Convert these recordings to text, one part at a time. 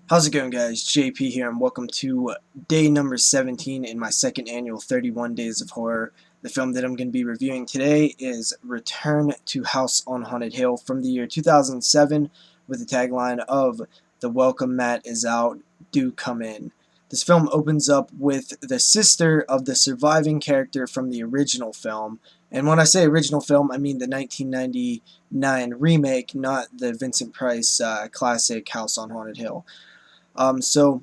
How's it going, guys? JP here, and welcome to day number 17 in my second annual 31 Days of Horror. The film that I'm going to be reviewing today is Return to House on Haunted Hill from the year 2007 with the tagline of "The welcome mat is out, do come in." This film opens up with the sister of the surviving character from the original film. And when I say original film, I mean the 1999 remake, not the Vincent Price classic House on Haunted Hill. So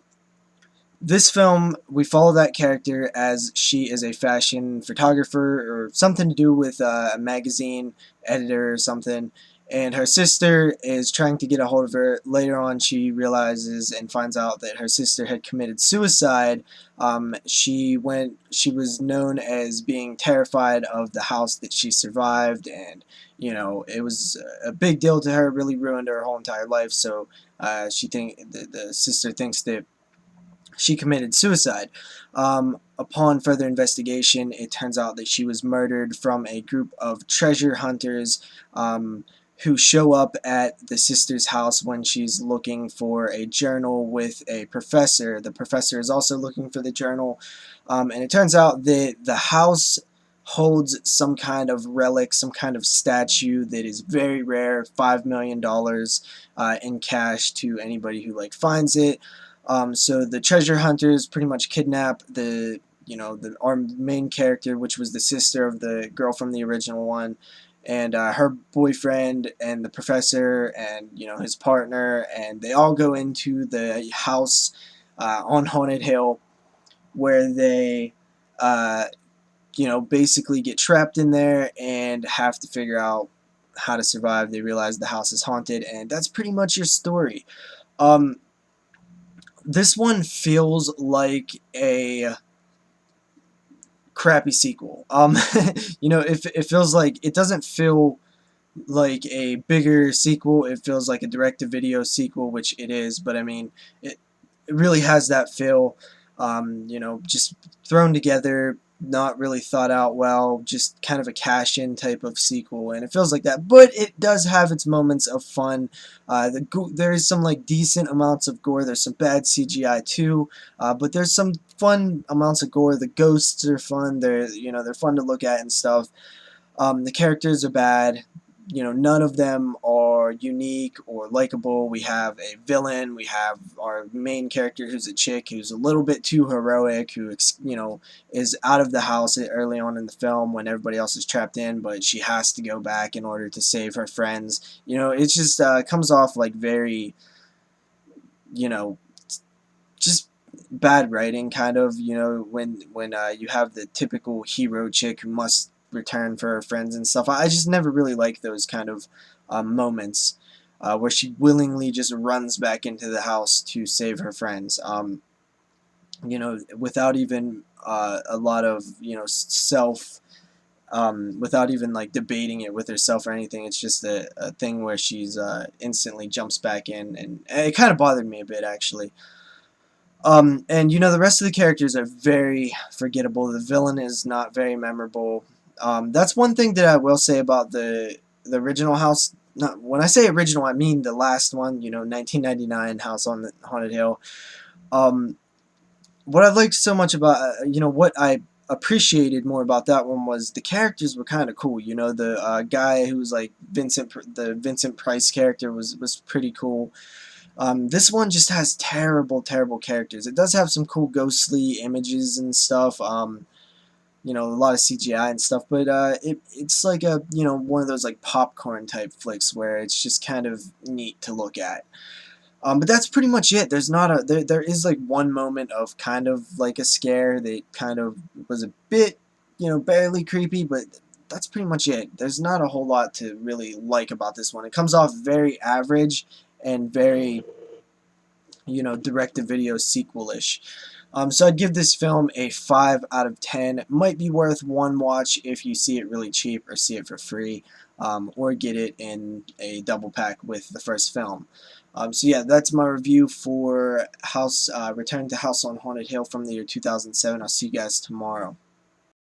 this film, we follow that character as she is a fashion photographer or something to do with a magazine editor or something. And her sister is trying to get a hold of her. Later on, she realizes and finds out that her sister had committed suicide. She was known as being terrified of the house that she survived, and it was a big deal to her. Really ruined her whole entire life. So the sister thinks that she committed suicide. Upon further investigation, it turns out that she was murdered from a group of treasure hunters who show up at the sister's house when she's looking for a journal with a professor. The professor is also looking for the journal, and it turns out that the house holds some kind of relic, some kind of statue that is very rare, $5 million in cash to anybody who finds it. So the treasure hunters pretty much kidnap our main character, which was the sister of the girl from the original one, and her boyfriend and the professor and his partner, and they all go into the house on Haunted Hill, where they basically get trapped in there and have to figure out how to survive. They realize the house is haunted, and that's pretty much your story. This one feels like a crappy sequel. It feels like it doesn't feel like a bigger sequel. It feels like a direct-to-video sequel, which it is. But I mean, it really has that feel. Just thrown together, not really thought out well, just kind of a cash-in type of sequel, and it feels like that. But it does have its moments of fun. There is some decent amounts of gore. There's some bad CGI too, but there's some fun amounts of gore. The ghosts are fun. They're fun to look at and stuff. The characters are bad. None of them are unique or likable. We have a villain. We have our main character, who's a chick, who's a little bit too heroic, who is out of the house early on in the film when everybody else is trapped in, but she has to go back in order to save her friends. It just comes off like very, just bad writing, kind of. When you have the typical hero chick who must return for her friends and stuff. I just never really like those kind of moments where she willingly just runs back into the house to save her friends. Without even a lot of self. Without even debating it with herself or anything. It's just a thing where she's instantly jumps back in, and it kind of bothered me a bit, actually. And the rest of the characters are very forgettable. The villain is not very memorable. That's one thing that I will say about the original House. Not, when I say original, I mean the last one. 1999 House on the Haunted Hill. What I liked so much about, what I appreciated more about that one was the characters were kind of cool. The guy who was the Vincent Price character was pretty cool. This one just has terrible, terrible characters. It does have some cool ghostly images and stuff. A lot of CGI and stuff, but it's like one of those popcorn type flicks where it's just kind of neat to look at. But that's pretty much it. There's not there is one moment of kind of a scare that kind of was a bit barely creepy, but that's pretty much it. There's not a whole lot to really like about this one. It comes off very average and very direct-to-video sequel-ish. So I'd give this film a 5 out of 10. It might be worth one watch if you see it really cheap or see it for free, or get it in a double pack with the first film. So yeah, that's my review for Return to House on Haunted Hill from the year 2007. I'll see you guys tomorrow.